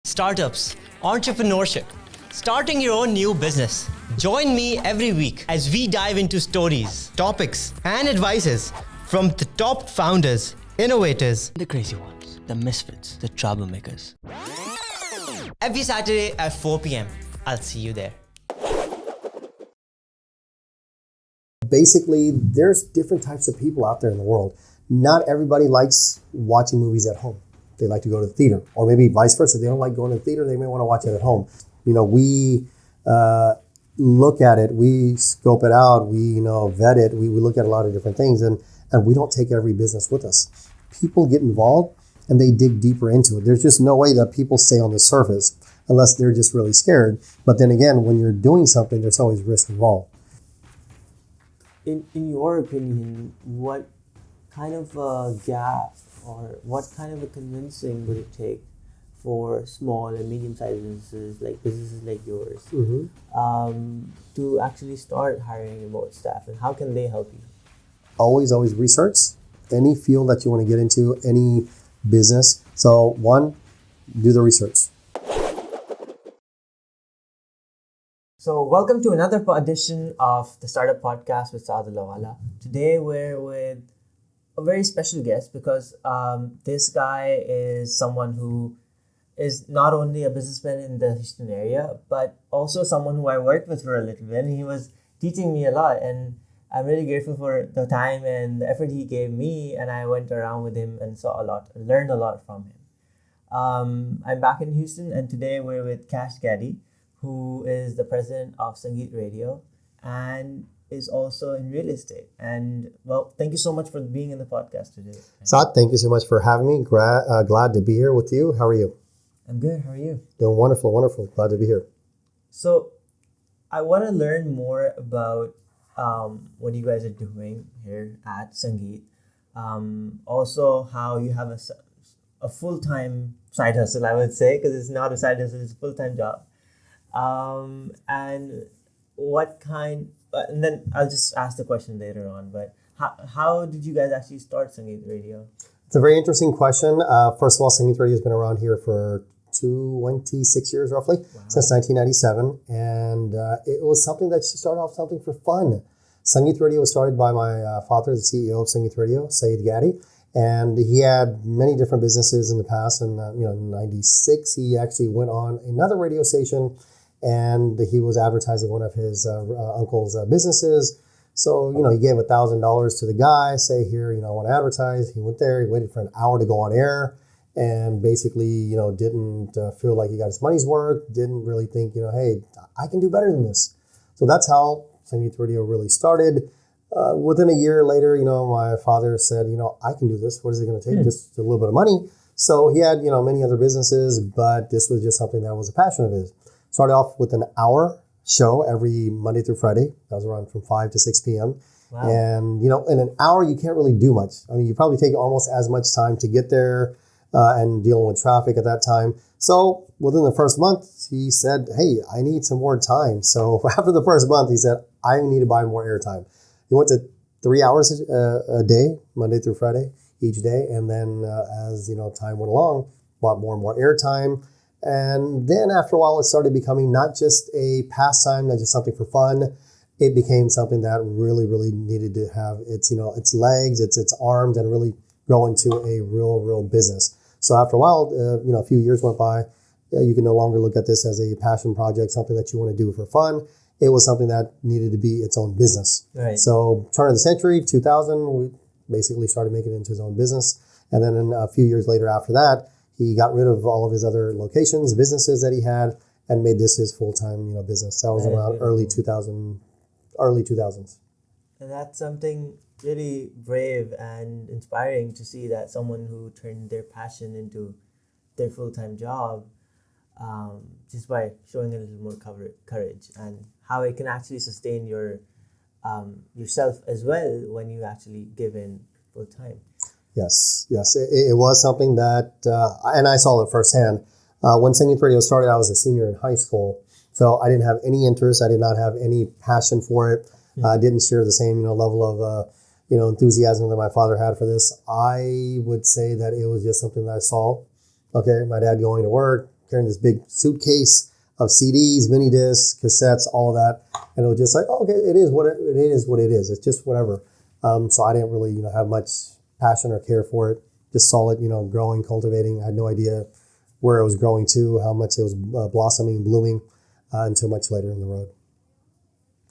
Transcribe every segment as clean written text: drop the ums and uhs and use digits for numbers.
startups, entrepreneurship, starting your own new business. Join me every week as we dive into stories, topics, and advices from the top founders, innovators, the crazy ones, the misfits, the troublemakers. Every Saturday at 4 p.m. I'll see you there. Basically, there's different types of people out there in the world. Not everybody likes watching movies at home. They like to go to the theater, or maybe vice versa. They don't like going to the theater. They may want to watch it at home. We look at it, we scope it out, we vet it. We look at a lot of different things, and we don't take every business with us. People get involved and they dig deeper into it. There's just no way that people stay on the surface unless they're just really scared. But then again, when you're doing something, there's always risk involved. In your opinion, what kind of a gap or what kind of a convincing would it take for small and medium-sized businesses like yours to actually start hiring remote staff, and how can they help you? Always research any field that you want to get into, any business. So one, do the research. So welcome to another edition of the Startup Podcast with SaadAhmedAllahwala. Today we're with a very special guest because this guy is someone who is not only a businessman in the Houston area, but also someone who I worked with for a little bit. And he was teaching me a lot, and I'm really grateful for the time and the effort he gave me. And I went around with him and saw a lot, and learned a lot from him. I'm back in Houston, and today we're with Kash Gaddi, who is the president of Sangeet Radio and is also in real estate. And well, thank you so much for being in the podcast today. Saad, thank you so much for having me. Glad to be here with you. How are you? I'm good. How are you? Doing wonderful. Glad to be here. So I want to learn more about what you guys are doing here at Sangeet. Also how you have a full-time side hustle, I would say, because it's not a side hustle, it's a full-time job. And what kind, and then I'll just ask the question later on, but how did you guys actually start Sangeet Radio? It's a very interesting question. First of all, Sangeet Radio has been around here for 26 years roughly, since 1997. And it was something that started off something for fun. Sangeet Radio was started by my father, the CEO of Sangeet Radio, Saad Gaddi. And he had many different businesses in the past. And in 96, he actually went on another radio station, and he was advertising one of his uncle's businesses. So, he gave $1,000 to the guy, say, here, I want to advertise. He went there, he waited for an hour to go on air, and basically, didn't feel like he got his money's worth, didn't really think, hey, I can do better than this. So that's how Sangeet Radio really started. Within a year later, my father said, I can do this. What is it going to take? Just a little bit of money. So he had, many other businesses, but this was just something that was a passion of his. Started off with an hour show every Monday through Friday. That was around from 5 to 6 p.m. Wow. And, in an hour, you can't really do much. I mean, you probably take almost as much time to get there and dealing with traffic at that time. So within the first month, he said, hey, I need some more time. So after the first month, he said, I need to buy more airtime. He went to 3 hours a day, Monday through Friday, each day. And then as, time went along, bought more and more airtime. And then after a while, it started becoming not just a pastime, not just something for fun. It became something that really, really needed to have its, its legs, its arms, and really grow into a real business. So after a while, a few years went by, you can no longer look at this as a passion project, something that you want to do for fun. It was something that needed to be its own business. Right. So turn of the century, 2000, we basically started making it into his own business. And then a few years later after that, he got rid of all of his other locations, businesses that he had, and made this his full-time, business. That was around early 2000s. And that's something really brave and inspiring to see, that someone who turned their passion into their full-time job, just by showing a little more courage, and how it can actually sustain yourself as well when you actually give in full-time. Yes. It was something that, and I saw it firsthand. When Sangeet Radio started, I was a senior in high school, so I didn't have any interest. I did not have any passion for it. I didn't share the same, level of, enthusiasm that my father had for this. I would say that it was just something that I saw. Okay, my dad going to work, carrying this big suitcase of CDs, mini discs, cassettes, all of that. And it was just like, oh, okay, it is what it is. It's just whatever. So I didn't really, have much passion or care for it. Just saw it, growing, cultivating. I had no idea where it was growing to, how much it was blossoming, blooming, until much later in the road,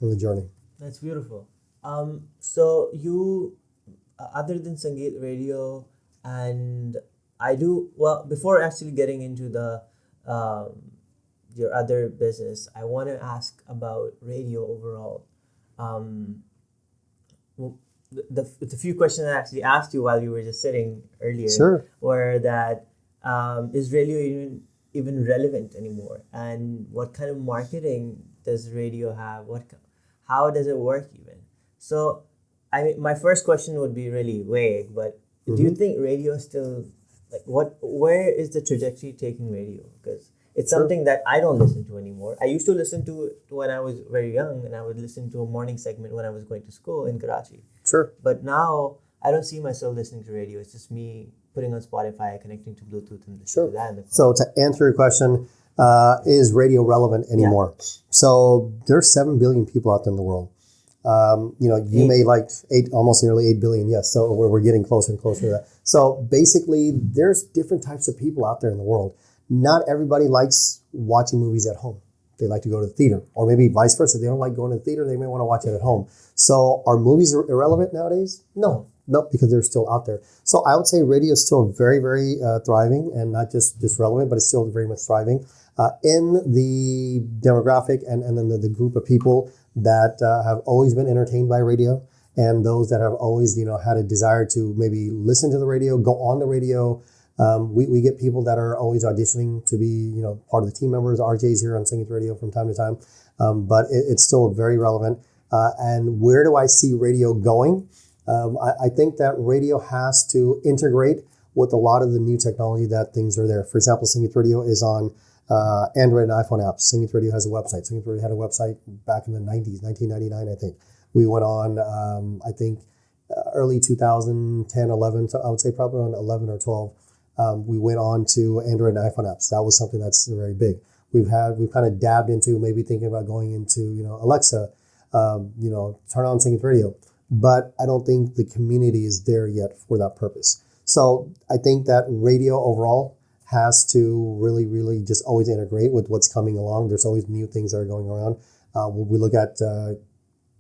in the journey. That's beautiful. So you, other than Sangeet Radio, and before actually getting into the your other business, I want to ask about radio overall. The few questions I actually asked you while you were just sitting earlier Sure. were that is radio even relevant anymore, and what kind of marketing does radio have? How does it work even? So, my first question would be really vague, but do you think radio is still where is the trajectory taking radio? Because it's something that I don't listen to anymore. I used to listen to it when I was very young, and I would listen to a morning segment when I was going to school in Karachi. Sure. But now I don't see myself listening to radio. It's just me putting on Spotify, connecting to Bluetooth, and listening to that in the car. So to answer your question, is radio relevant anymore? Yeah. So there's 7 billion people out there in the world. You may like almost nearly 8 billion. Yes. So we're getting closer and closer to that. So basically there's different types of people out there in the world. Not everybody likes watching movies at home. They like to go to the theater, or maybe vice versa. They don't like going to the theater. They may want to watch it at home. So are movies irrelevant nowadays? No, because they're still out there. So I would say radio is still very, very thriving, and not just relevant, but it's still very much thriving in the demographic and then the group of people that have always been entertained by radio, and those that have always, had a desire to maybe listen to the radio, go on the radio. We get people that are always auditioning to be, part of the team members, RJs here on Sangeet Radio from time to time. But it's still very relevant. And where do I see radio going? I think that radio has to integrate with a lot of the new technology that things are there. For example, Sangeet Radio is on Android and iPhone apps. Sangeet Radio has a website. Sangeet Radio had a website back in the 90s, 1999, I think. We went on, early 2010, 11, so I would say probably around 11 or 12. We went on to Android and iPhone apps. That was something that's very big. We've kind of dabbed into maybe thinking about going into, Alexa, turn on Sangeet Radio. But I don't think the community is there yet for that purpose. So I think that radio overall has to really, really just always integrate with what's coming along. There's always new things that are going around. When we look at,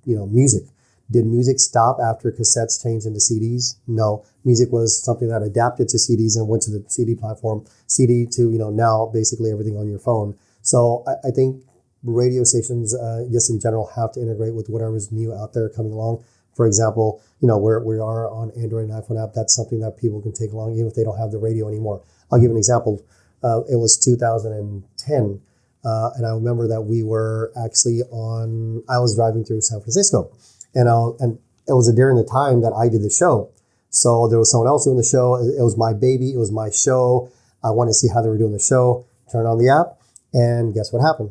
music. Did music stop after cassettes changed into CDs? No. Music was something that adapted to CDs and went to the CD platform. CD to, now basically everything on your phone. So I think radio stations, just in general, have to integrate with whatever's new out there coming along. For example, where we are on Android and iPhone app, that's something that people can take along even if they don't have the radio anymore. I'll give an example. It was 2010. And I remember that we were actually I was driving through San Francisco. And it was during the time that I did the show. So there was someone else doing the show. It was my baby. It was my show. I wanted to see how they were doing the show. Turned on the app, and guess what happened?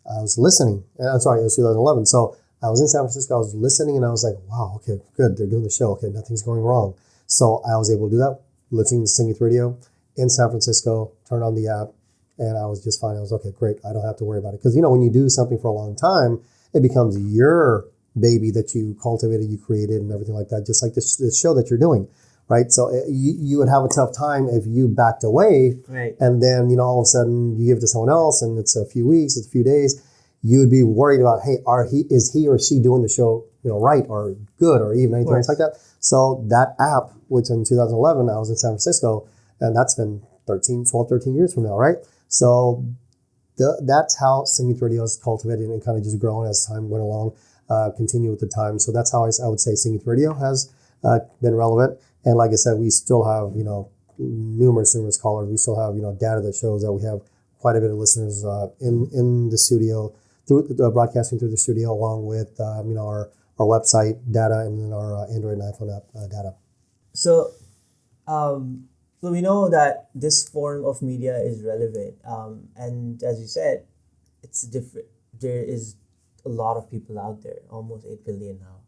I was listening. I'm sorry, it was 2011. So I was in San Francisco. I was listening, and I was like, wow, okay, good. They're doing the show. Okay, nothing's going wrong. So I was able to do that, listening to Sangeet Radio in San Francisco, turned on the app, and I was just fine. I was, okay, great. I don't have to worry about it. Because, when you do something for a long time, it becomes your baby that you cultivated, you created, and everything like that, just like this show that you're doing, right? So you would have a tough time if you backed away, right? And then, all of a sudden you give it to someone else, and it's a few weeks, it's a few days. You would be worried about, hey, is he or she doing the show, right, or good, or even anything else like that. So that app, which in 2011, I was in San Francisco, and that's been 13 years from now, right? So that's how Sangeet Radio is cultivated and kind of just grown as time went along. Continue with the time. So that's how I would say Sangeet Radio has been relevant. And like I said, we still have, numerous callers. We still have, data that shows that we have quite a bit of listeners in the studio, through broadcasting through the studio, along with, our website data and then our Android and iPhone app data. So we know that this form of media is relevant. And as you said, it's different. There is a lot of people out there, almost 8 billion now.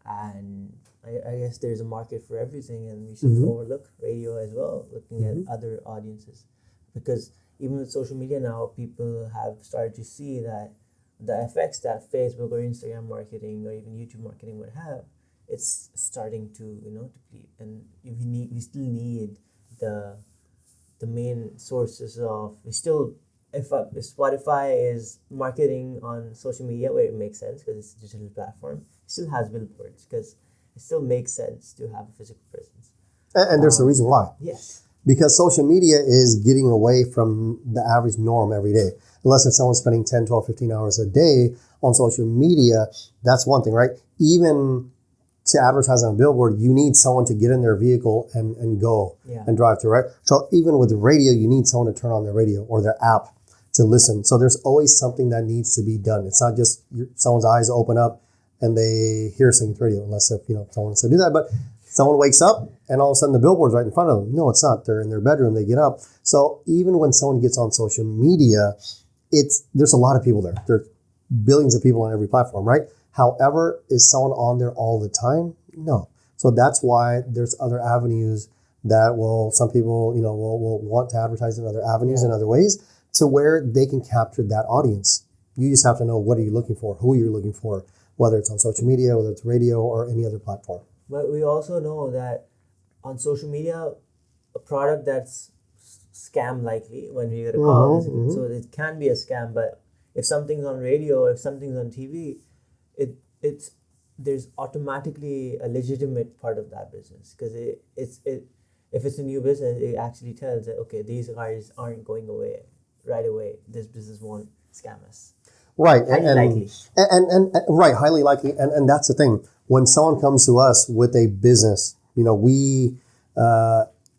And I guess there's a market for everything, and we shouldn't overlook radio as well, looking at other audiences. Because even with social media now, people have started to see that the effects that Facebook or Instagram marketing or even YouTube marketing would have, it's starting to deplete, and we still need the main sources of if Spotify is marketing on social media where it makes sense because it's a digital platform, it still has billboards because it still makes sense to have a physical presence. And there's a reason why. Yes. Because social media is getting away from the average norm every day. Unless if someone's spending 10, 12, 15 hours a day on social media, that's one thing, right? Even to advertise on a billboard, you need someone to get in their vehicle and go and drive through, right? So even with radio, you need someone to turn on their radio or their app to listen. So there's always something that needs to be done. It's not just someone's eyes open up and they hear singing radio, unless if someone wants to do that. But someone wakes up and all of a sudden the billboard's right in front of them. No, it's not. They're in their bedroom. They get up. So even when someone gets on social media, there's a lot of people there. There are billions of people on every platform, right? However, is someone on there all the time? No. So that's why there's other avenues that some people, will want to advertise in other avenues and other ways to where they can capture that audience. You just have to know what are you looking for, who you're looking for, whether it's on social media, whether it's radio or any other platform. But we also know that on social media, a product that's scam likely when we get a call. So it can be a scam, but if something's on radio or if something's on TV, there's automatically a legitimate part of that business because if it's a new business, it actually tells that, okay, these guys aren't going away right away. This business won't scam us. Right. Highly likely. And right, highly likely. And that's the thing. When someone comes to us with a business, we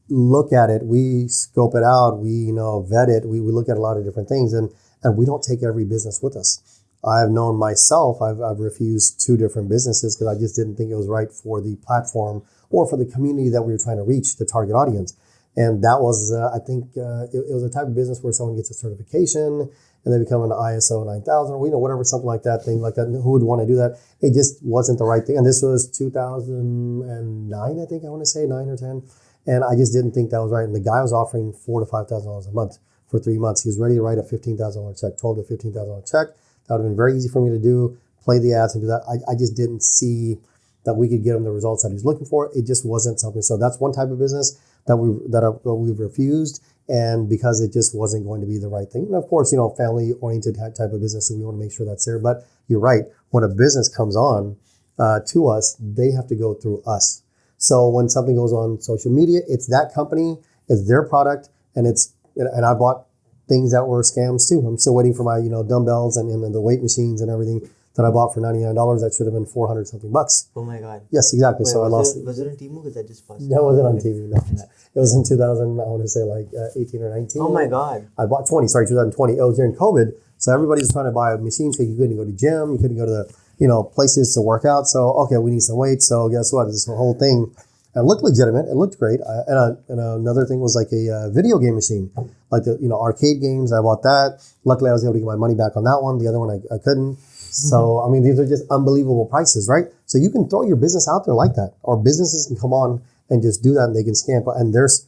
look at it, we scope it out, we vet it, we look at a lot of different things, and we don't take every business with us. I've known myself, I've refused 2 different businesses because I just didn't think it was right for the platform or for the community that we were trying to reach, the target audience. And that was, I think, it was a type of business where someone gets a certification and they become an ISO 9000 or whatever, something like that, thing like that. And who would want to do that? It just wasn't the right thing. And this was 2009, I think I want to say, 9 or 10. And I just didn't think that was right. And the guy was offering $4,000 to $5,000 a month for 3 months. He was ready to write a $15,000 check, $12,000 to $15,000 check. That would have been very easy for me to do, play the ads and do that. I just didn't see that we could get him the results that he was looking for. It just wasn't something. So that's one type of business that we've refused, and because it just wasn't going to be the right thing. And of course, family-oriented type of business, so we want to make sure that's there. But you're right. When a business comes on to us, they have to go through us. So when something goes on social media, it's that company, it's their product, and I bought things that were scams too. I'm still waiting for my dumbbells and the weight machines and everything that I bought for $99. That should have been $400 something bucks. Oh my God. Yes, exactly. Wait, so I lost it. Was it on Temu? Because I just paused. That wasn't on TV. No, it was in 2000. I want to say like 18 or 19. Oh my God. I bought 2020. It was during COVID, so everybody was trying to buy a machine because you couldn't go to gym, you couldn't go to the places to work out. So okay, we need some weights. So guess what? This whole thing. It looked legitimate. It looked great. And another thing was like a video game machine, like the arcade games. I bought that. Luckily, I was able to get my money back on that one. The other one, I couldn't. So I mean, these are just unbelievable prices, right? So you can throw your business out there like that, or businesses can come on and just do that, and they can scam. And there's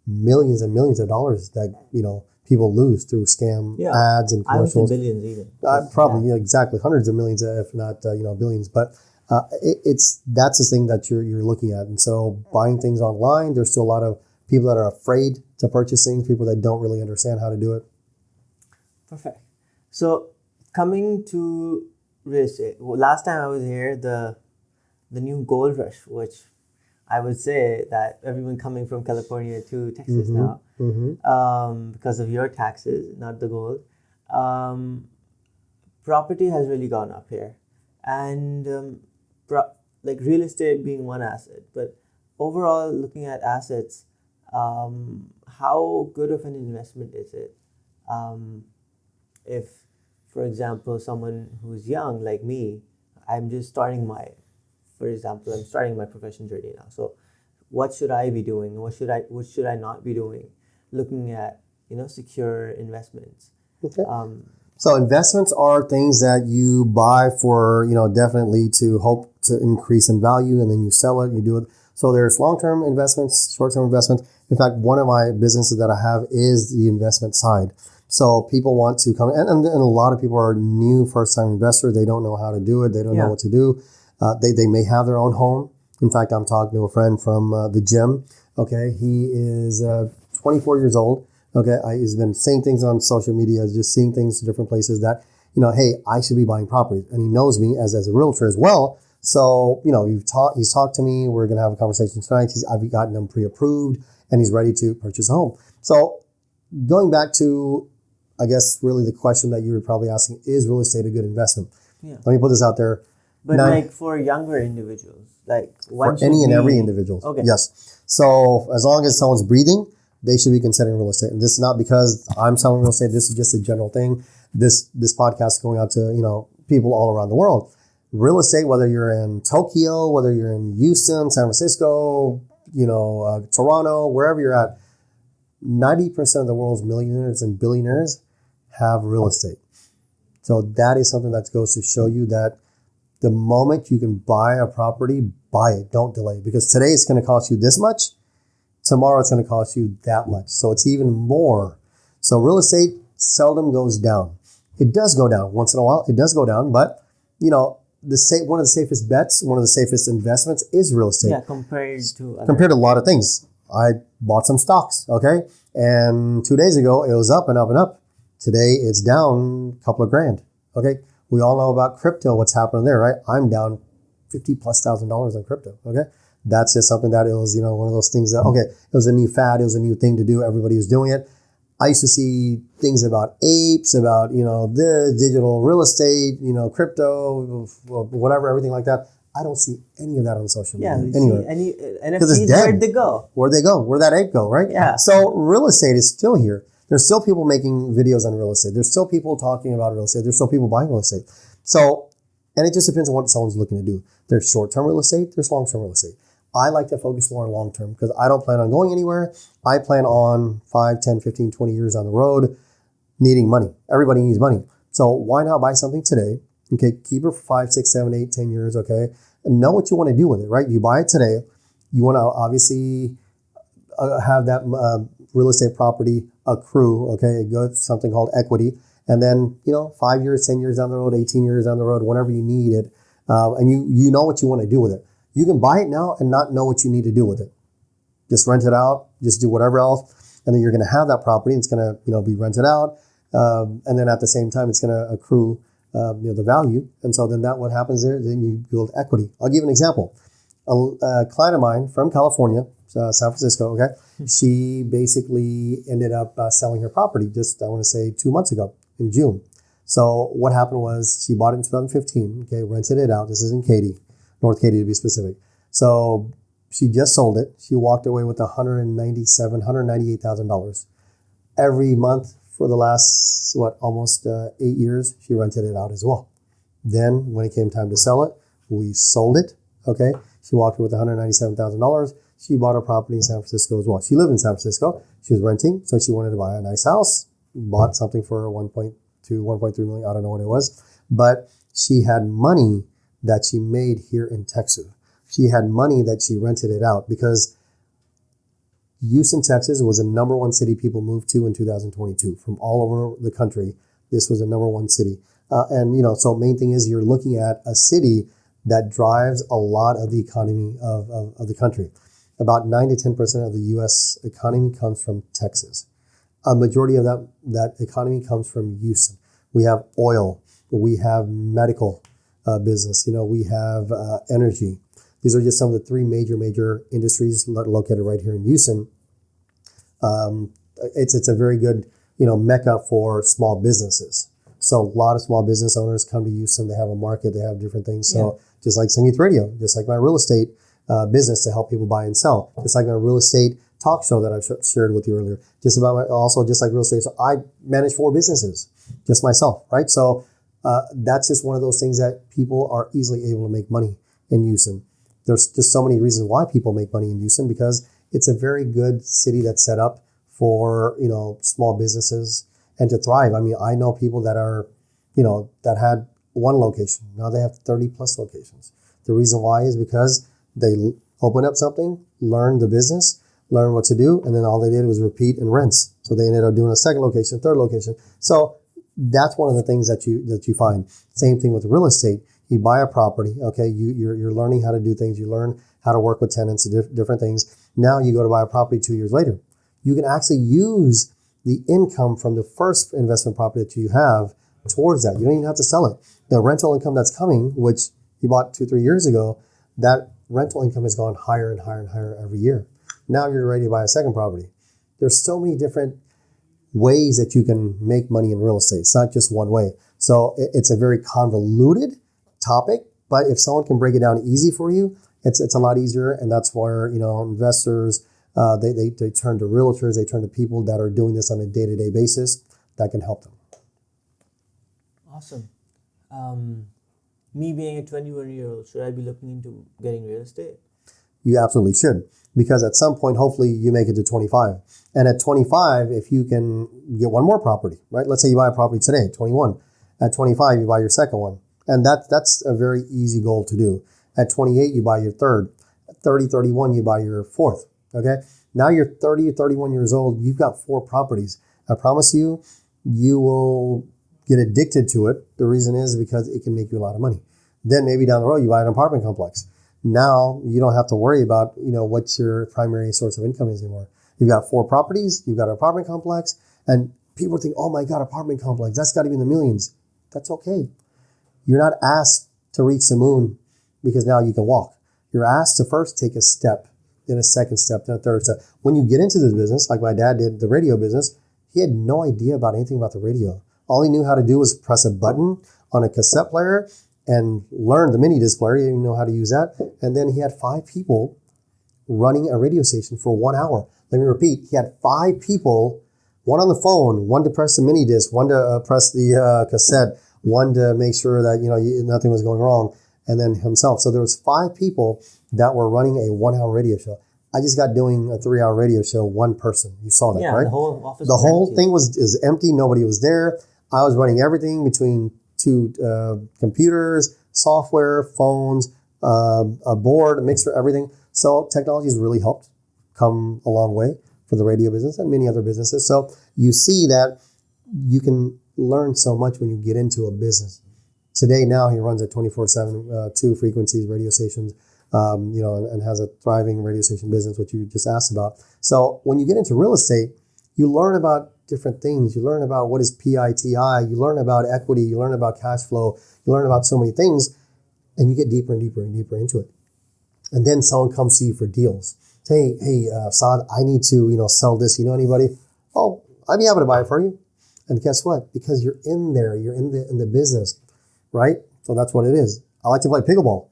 millions and millions of dollars that people lose through scam ads and commercials. I would say billions even. Probably, exactly, hundreds of millions, if not billions. But that's the thing that you're looking at. And so buying things online, there's still a lot of people that are afraid to purchase things, people that don't really understand how to do it. Perfect. So coming to real estate, last time I was here, the new gold rush, which I would say that everyone coming from California to Texas now, because of your taxes, not the gold, property has really gone up here. And like real estate being one asset, but overall looking at assets, how good of an investment is it? If, for example, someone who's young like me, I'm starting my profession journey now. So what should I be doing? What should I not be doing? Looking at, secure investments. Okay. So investments are things that you buy for, definitely to hope to increase in value, and then you sell it, you do it. So there's long-term investments, short-term investments, In fact, one of my businesses that I have is the investment side. So people want to come, and a lot of people are new first-time investors. They don't know how to do it. They don't know what to do. They may have their own home. In fact, I'm talking to a friend from the gym. Okay, he is 24 years old. Okay, he's been saying things on social media, just seeing things in different places that, hey, I should be buying property. And he knows me as a realtor as well. So, he's talked to me. We're going to have a conversation tonight. I've gotten him pre-approved and he's ready to purchase a home. So going back to, I guess, really the question that you were probably asking, is real estate a good investment? Yeah. Let me put this out there. But like for younger individuals, like for any and every individual. Okay. Yes. So as long as someone's breathing, they should be considering real estate. And this is not because I'm selling real estate. This is just a general thing. This podcast is going out to, people all around the world. Real estate, whether you're in Tokyo, whether you're in Houston, San Francisco, Toronto, wherever you're at, 90% of the world's millionaires and billionaires have real estate. So that is something that goes to show you that the moment you can buy a property, buy it. Don't delay. Because today it's going to cost you this much. Tomorrow it's going to cost you that much. So it's even more. So real estate seldom goes down. It does go down once in a while. It does go down. But, one of the safest bets, one of the safest investments is real estate. Yeah, compared to a lot of things. I bought some stocks, okay? And 2 days ago, it was up and up and up. Today, it's down a couple of grand, okay? We all know about crypto, what's happening there, right? I'm down $50,000+ on crypto, okay? That's just something that it was, one of those things that, okay, it was a new fad, it was a new thing to do, everybody was doing it. I used to see things about apes, about, the digital real estate, crypto, whatever, everything like that. I don't see any of that on social media anywhere. Because it's dead. Where'd they go? Where'd they go? Where'd that ape go, right? Yeah. So real estate is still here. There's still people making videos on real estate. There's still people talking about real estate. There's still people buying real estate. So, and it just depends on what someone's looking to do. There's short-term real estate. There's long-term real estate. I like to focus more on long-term because I don't plan on going anywhere. I plan on 5, 10, 15, 20 years on the road needing money. Everybody needs money. So why not buy something today? Okay, keep it for 5, 6, 7, 8, 10 years, okay? And know what you want to do with it, right? You buy it today. You want to obviously have that real estate property accrue, okay? It goes something called equity. And then, 5 years, 10 years down the road, 18 years down the road, whenever you need it, and you know what you want to do with it. You can buy it now and not know what you need to do with it. Just rent it out, just do whatever else, and then you're going to have that property. And it's going to, be rented out, and then at the same time, it's going to accrue, the value. And so then what happens there? Then you build equity. I'll give you an example. A client of mine from California, San Francisco. Okay, she basically ended up selling her property just I want to say 2 months ago in June. So what happened was she bought it in 2015. Okay, rented it out. This is in Katy. North Katy to be specific. So she just sold it. She walked away with $198,000. Every month for the last, almost 8 years, she rented it out as well. Then when it came time to sell it, we sold it. Okay. She walked away with $197,000. She bought a property in San Francisco as well. She lived in San Francisco. She was renting. So she wanted to buy a nice house, bought something for 1.2, 1.3 million. I don't know what it was, but she had money that she made here in Texas. She had money that she rented it out because Houston, Texas was the number one city people moved to in 2022 from all over the country. This was the number one city. So main thing is you're looking at a city that drives a lot of the economy of the country. About 9 to 10% of the U.S. economy comes from Texas. A majority of that economy comes from Houston. We have oil. We have medical business. We have energy. These are just some of the three major industries located right here in Houston. It's a very good, mecca for small businesses. So a lot of small business owners come to Houston. They have a market. They have different things. So just like Sangeet Radio, just like my real estate business to help people buy and sell, just like my real estate talk show that I shared with you earlier, just like real estate. So I manage 4 businesses, just myself, right? So that's just one of those things that people are easily able to make money in Houston. There's just so many reasons why people make money in Houston because it's a very good city that's set up for, small businesses and to thrive. I mean, I know people that are, that had one location. Now they have 30 plus locations. The reason why is because they open up something, learn the business, learned what to do, and then all they did was repeat and rinse. So they ended up doing a second location, third location. So that's one of the things that you find. Same thing with real estate. You buy a property, okay, you're learning how to do things. You learn how to work with tenants and different things. Now you go to buy a property 2 years later. You can actually use the income from the first investment property that you have towards that. You don't even have to sell it. The rental income that's coming, which you bought 2-3 years ago, that rental income has gone higher and higher and higher every year. Now you're ready to buy a second property. There's so many different ways that you can make money in real estate. It's not just one way. So it's a very convoluted topic, but if someone can break it down easy for you, it's a lot easier. And that's where, investors, they turn to realtors, they turn to people that are doing this on a day-to-day basis that can help them. Awesome. Me being a 21-year-old, should I be looking into getting real estate? You absolutely should, because at some point, hopefully you make it to 25. And at 25, if you can get one more property, right? Let's say you buy a property today, 21. At 25, you buy your second one. And that's a very easy goal to do. At 28, you buy your third. At 30, 31, you buy your fourth, okay? Now you're 30 or 31 years old, you've got 4 properties. I promise you, you will get addicted to it. The reason is because it can make you a lot of money. Then maybe down the road, you buy an apartment complex. Now you don't have to worry about, what your primary source of income is anymore. You've got 4 properties, you've got an apartment complex, and people think, oh my God, apartment complex, that's got to be in the millions. That's okay. You're not asked to reach the moon because now you can walk. You're asked to first take a step, then a second step, then a third step. When you get into this business, like my dad did, the radio business, he had no idea about anything about the radio. All he knew how to do was press a button on a cassette player and learn the mini disc player. He didn't even know how to use that. And then he had 5 people running a radio station for 1 hour. Let me repeat. He had 5 people, one on the phone, one to press the mini disc, one to press the cassette, one to make sure that, nothing was going wrong, and then himself. So there was 5 people that were running a 1-hour radio show. I just got doing a 3-hour radio show, one person. You saw that, right? The whole office. The whole thing is empty. Nobody was there. I was running everything between 2 computers, software, phones, a board, a mixer, everything. So technology has really helped come a long way for the radio business and many other businesses. So you see that you can learn so much when you get into a business. Today, now he runs at 24/7, 2 frequencies, radio stations, and has a thriving radio station business, which you just asked about. So when you get into real estate, you learn about different things. You learn about what is PITI. You learn about equity. You learn about cash flow. You learn about so many things, and you get deeper and deeper and deeper into it. And then someone comes to you for deals. Hey, Saad, I need to, sell this. You know anybody? Oh, I'd be happy to buy it for you. And guess what? Because you're in there, you're in the business, right? So that's what it is. I like to play pickleball.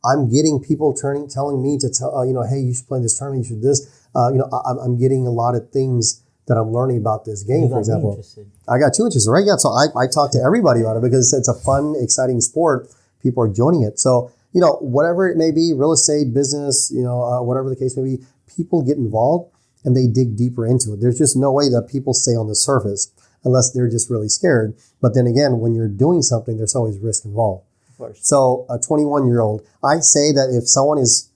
I'm getting people telling me to tell, hey, you should play this tournament. You should this. I'm getting a lot of things that I'm learning about this game, for example. I got 2 interested, right? Yeah. So I talk to everybody about it because it's a fun, exciting sport. People are joining it. So, whatever it may be, real estate, business, whatever the case may be, people get involved and they dig deeper into it. There's just no way that people stay on the surface unless they're just really scared. But then again, when you're doing something, there's always risk involved. Of course. So a 21-year-old, I say that if someone is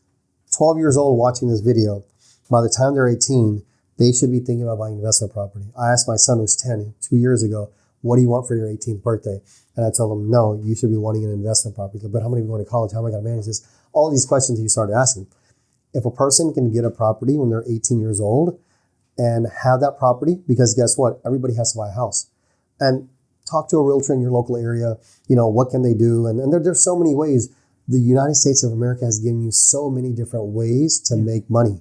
12 years old watching this video, by the time they're 18, they should be thinking about buying investment property. I asked my son who's 10, 2 years ago, what do you want for your 18th birthday? And I told him, no, you should be wanting an investment property. But how many are going to college? How am I going to manage this? All these questions he started asking. If a person can get a property when they're 18 years old and have that property, because guess what? Everybody has to buy a house. And talk to a realtor in your local area. What can they do? And there's so many ways. The United States of America has given you so many different ways to make money.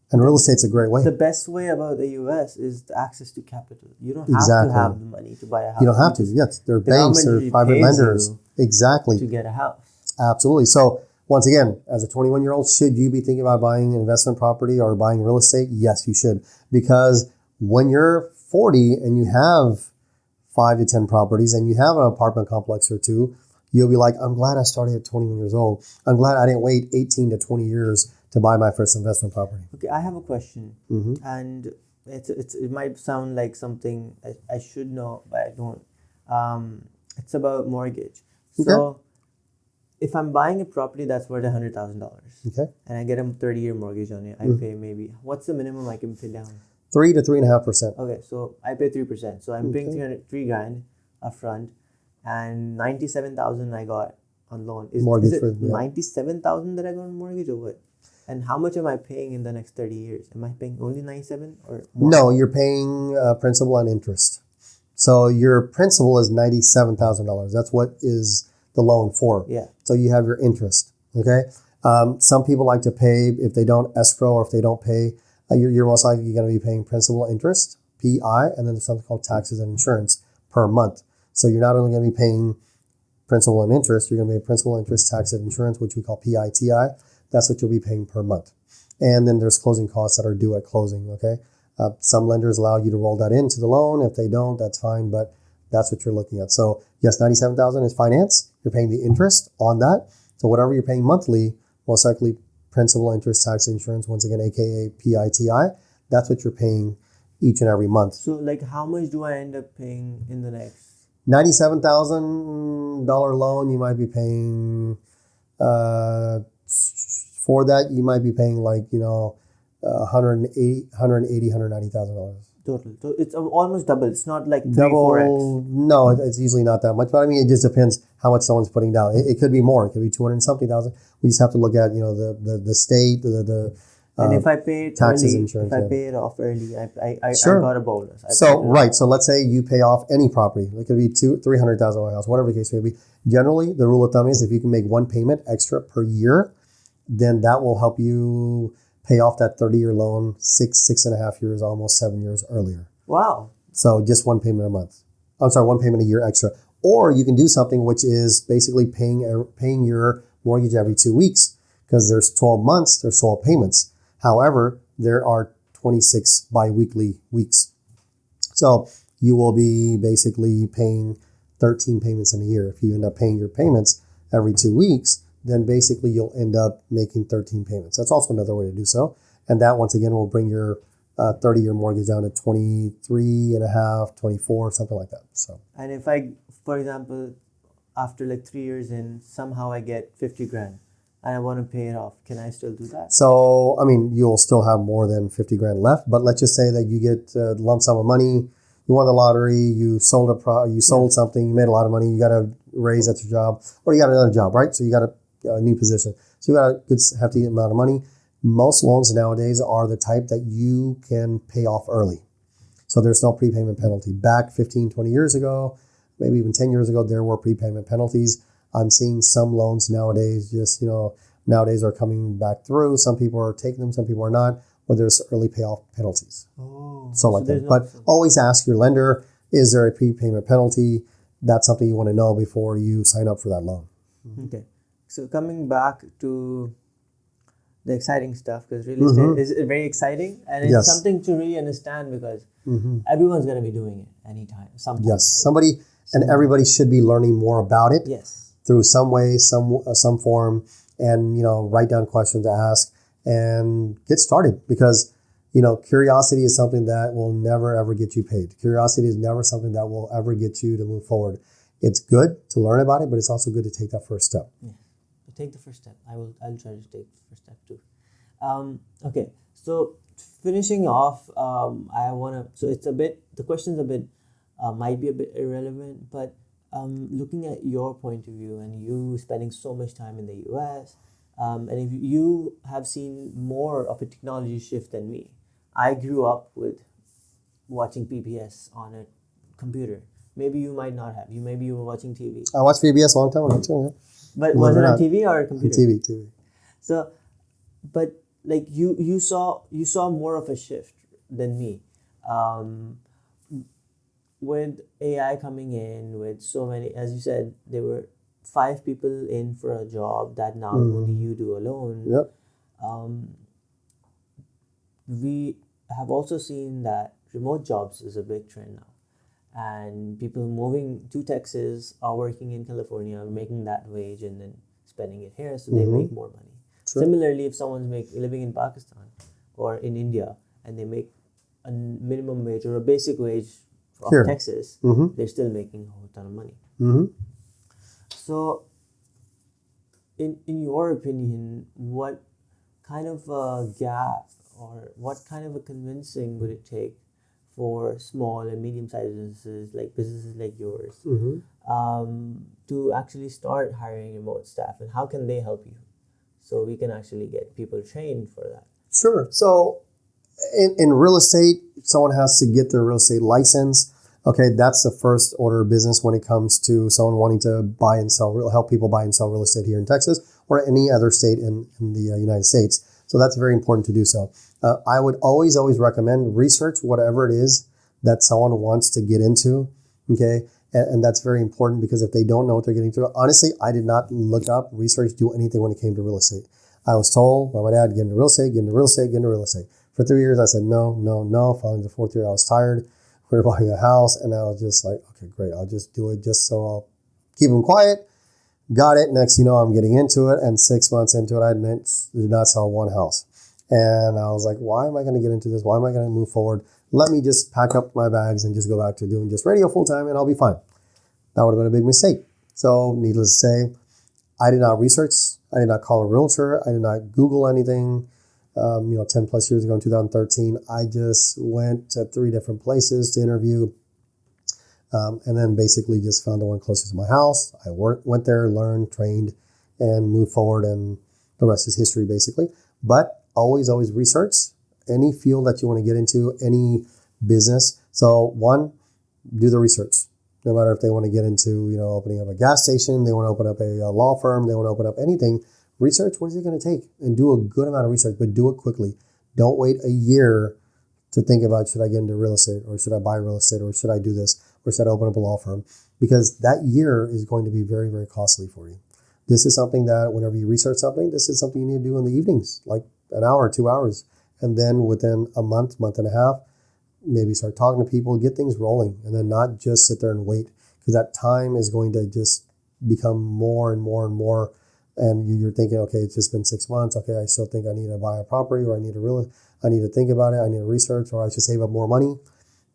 And real estate's a great way. The best way about the U.S. is the access to capital. You don't have to have the money to buy a house. You don't have to. Yes, there are banks, there are private lenders. Exactly. To get a house. Absolutely. So once again, as a 21-year-old, should you be thinking about buying an investment property or buying real estate? Yes, you should. Because when you're 40 and you have 5 to 10 properties and you have an apartment complex or 2, you'll be like, I'm glad I started at 21 years old. I'm glad I didn't wait 18 to 20 years to buy my first investment property. Okay, I have a question. Mm-hmm. And it might sound like something I should know, but I don't. It's about mortgage. So if I'm buying a property that's worth $100,000, Okay. and I get a 30-year mortgage on it, I pay maybe, what's the minimum I can pay down? 3 to 3.5%. Okay, so I pay 3%. So I'm paying three grand upfront, and 97,000 I got on loan. Mortgage is it for- yeah. 97,000 that I got on mortgage, or what? And how much am I paying in the next 30 years? Am I paying only 97 or more? No, you're paying principal and interest. So your principal is $97,000. That's what is the loan for. Yeah. So you have your interest. Okay. Some people like to pay if they don't escrow or if they don't pay. You're most likely going to be paying principal, interest, PI, and then there's something called taxes and insurance per month. So you're not only going to be paying principal and interest, you're going to pay principal, interest, taxes, and insurance, which we call PITI. That's what you'll be paying per month. And then there's closing costs that are due at closing. Okay. Some lenders allow you to roll that into the loan. If they don't, that's fine, but that's what you're looking at. So yes, 97,000 is finance. You're paying the interest on that. So whatever you're paying monthly, most likely principal, interest, tax, insurance, once again, aka PITI, that's what you're paying each and every month. So like how much do I end up paying in the next? $97,000 loan, you might be paying, for that, you might be paying like, $190,000. Total. So it's almost double. It's not like 3-4x. Double, no, it's usually not that much. But I mean, it just depends how much someone's putting down. It could be more. It could be 200 and something thousand. We just have to look at, the state, And if I pay it taxes, early, insurance, if I yeah. pay it off early, I Sure. got a bonus. So let's say you pay off any property. It could be $300,000 house, whatever the case may be. Generally, the rule of thumb is if you can make one payment extra per year, then that will help you pay off that 30-year loan 6.5 years, almost 7 years earlier. Wow. So just one payment a month. I'm sorry, one payment a year extra. Or you can do something which is basically paying your mortgage every 2 weeks, because there's 12 months, there's 12 payments. However, there are 26 biweekly weeks. So you will be basically paying 13 payments in a year. If you end up paying your payments every 2 weeks, then basically you'll end up making 13 payments. That's also another way to do so. And that, once again, will bring your 30-year mortgage down to 23 and a half, 24, something like that. So. And if I, for example, after like 3 years in, somehow I get 50 grand and I want to pay it off, can I still do that? So, I mean, you'll still have more than 50 grand left, but let's just say that you get a lump sum of money, you won the lottery, you sold something, you made a lot of money, you got a raise at your job, or you got another job, right? So you got a new position. So you got a good hefty amount of money. Most loans nowadays are the type that you can pay off early. So there's no prepayment penalty. Back 15, 20 years ago, maybe even 10 years ago, there were prepayment penalties. I'm seeing some loans nowadays nowadays are coming back through. Some people are taking them, some people are not, or there's early payoff penalties. Oh, So like that. But always ask your lender, is there a prepayment penalty? That's something you want to know before you sign up for that loan. Okay. So coming back to the exciting stuff, because real estate is very exciting, and it's something to really understand, because everyone's going to be doing it anytime, sometime. Yes, everybody should be learning more about it. Yes. Through some way, some form, and write down questions to ask and get started, because curiosity is something that will never ever get you paid. Curiosity is never something that will ever get you to move forward. It's good to learn about it, but it's also good to take that first step. Yeah. Take the first step. I'll try to take the first step too. Okay. So finishing off, so it's the question's might be a bit irrelevant, but looking at your point of view and you spending so much time in the US, and if you have seen more of a technology shift than me. I grew up with watching PBS on a computer. Maybe you might not have. Maybe you were watching TV. I watched PBS a long time ago too. Yeah. But was it on TV or a computer? TV. So, but like you saw more of a shift than me. With AI coming in, with so many, as you said, there were 5 people in for a job that now only you do alone. Yep. We have also seen that remote jobs is a big trend now. And people moving to Texas are working in California, making that wage and then spending it here, so they make more money. True. Similarly, if someone's living in Pakistan or in India and they make a minimum wage or a basic wage of Here. Texas, they're still making a whole ton of money. So in your opinion, what kind of a gap or what kind of a convincing would it take for small and medium-sized businesses like yours, to actually start hiring remote staff, and how can they help you so we can actually get people trained for that? Sure. So in real estate, someone has to get their real estate license. Okay, that's the first order of business when it comes to someone wanting to buy and sell, help people buy and sell real estate here in Texas or any other state in the United States. So that's very important to do so. I would always recommend research whatever it is that someone wants to get into. Okay, and that's very important because if they don't know what they're getting into, honestly, I did not look up, research, do anything when it came to real estate. I was told by my dad, get into real estate, get into real estate, get into real estate. For 3 years, I said, no. Finally, the 4th year, I was tired. We were buying a house, and I was just like, okay, great. I'll just do it just so I'll keep them quiet. Got it. Next, I'm getting into it. And 6 months into it, I did not sell one house. And I was like, why am I going to get into this? Why am I going to move forward? Let me just pack up my bags and just go back to doing just radio full time, and I'll be fine. That would have been a big mistake. So needless to say, I did not research. I did not call a realtor. I did not Google anything. 10 plus years ago in 2013, I just went to 3 different places to interview. And then basically just found the one closest to my house. I went there, learned, trained, and moved forward. And the rest is history, basically. But always research any field that you want to get into, any business. So one, do the research. No matter if they want to get into, opening up a gas station, they want to open up a law firm, they want to open up anything. Research, what is it going to take? And do a good amount of research, but do it quickly. Don't wait a year to think about, should I get into real estate, or should I buy real estate, or should I do this, or should I open up a law firm? Because that year is going to be very, very costly for you. This is something that whenever you research something, this is something you need to do in the evenings, like an hour, 2 hours. And then within a month and a half, maybe start talking to people, get things rolling, and then not just sit there and wait, because that time is going to just become more and more and more. And you're thinking, okay, it's just been 6 months. Okay, I still think I need to buy a property, or I need to think about it. I need to research, or I should save up more money.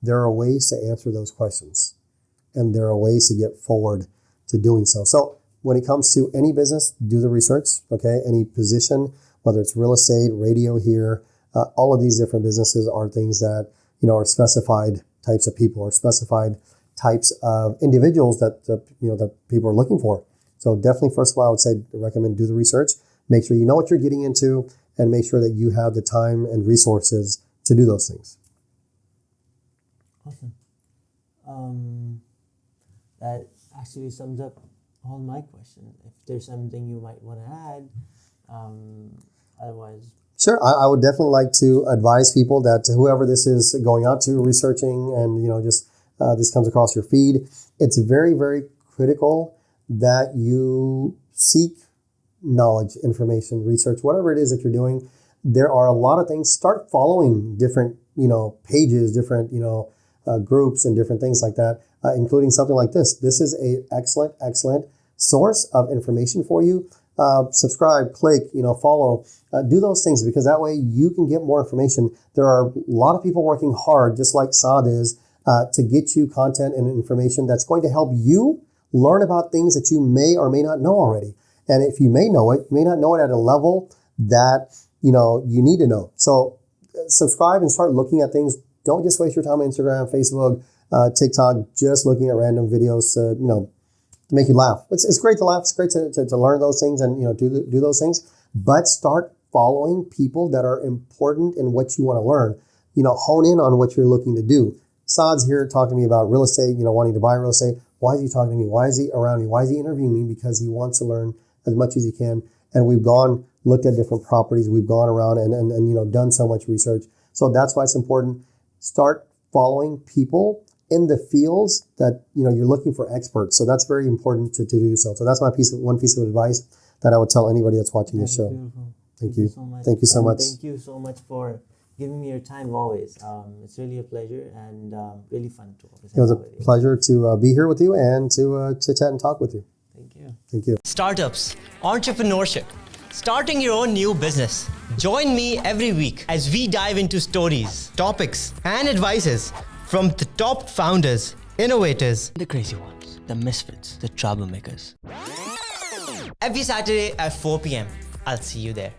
There are ways to answer those questions, and there are ways to get forward to doing so. So when it comes to any business, do the research. Okay, any position, whether it's real estate, radio here, all of these different businesses are things that are specified types of people or specified types of individuals that that people are looking for. So definitely, first of all, I would say recommend do the research. Make sure you know what you're getting into, and make sure that you have the time and resources to do those things. Awesome. That actually sums up all my questions. If there's something you might want to add, otherwise. Sure, I would definitely like to advise people that whoever this is going out to, researching, and this comes across your feed, it's very, very critical that you seek knowledge, information, research, whatever it is that you're doing. There are a lot of things. Start following different, pages, different, groups and different things like that, including something like this. This is a excellent source of information for you. Subscribe, click, follow, do those things, because that way you can get more information. There are a lot of people working hard, just like Saad is, to get you content and information that's going to help you learn about things that you may or may not know already. And if you may know it, you may not know it at a level that, you need to know. So subscribe and start looking at things. Don't just waste your time on Instagram, Facebook, TikTok, just looking at random videos to make you laugh. It's great to laugh. It's great to learn those things and, do those things. But start following people that are important in what you want to learn. Hone in on what you're looking to do. Saad's here talking to me about real estate, wanting to buy real estate. Why is he talking to me? Why is he around me? Why is he interviewing me? Because he wants to learn as much as he can. And we've looked at different properties. We've gone around and done so much research. So that's why it's important. Start following people in the fields that, you're looking for experts. So that's very important to do so. So that's one piece of advice that I would tell anybody that's watching this show. Beautiful. Thank you. So much. Thank you so much. Thank you so much for giving me your time always. It's really a pleasure and really fun to It was a pleasure to be here with you and to chit-chat and talk with you. Thank you. Thank you. Startups, entrepreneurship, starting your own new business. Join me every week as we dive into stories, topics, and advices from the top founders, innovators, The crazy ones, the misfits, the troublemakers. every Saturday at 4 p.m. I'll see you there.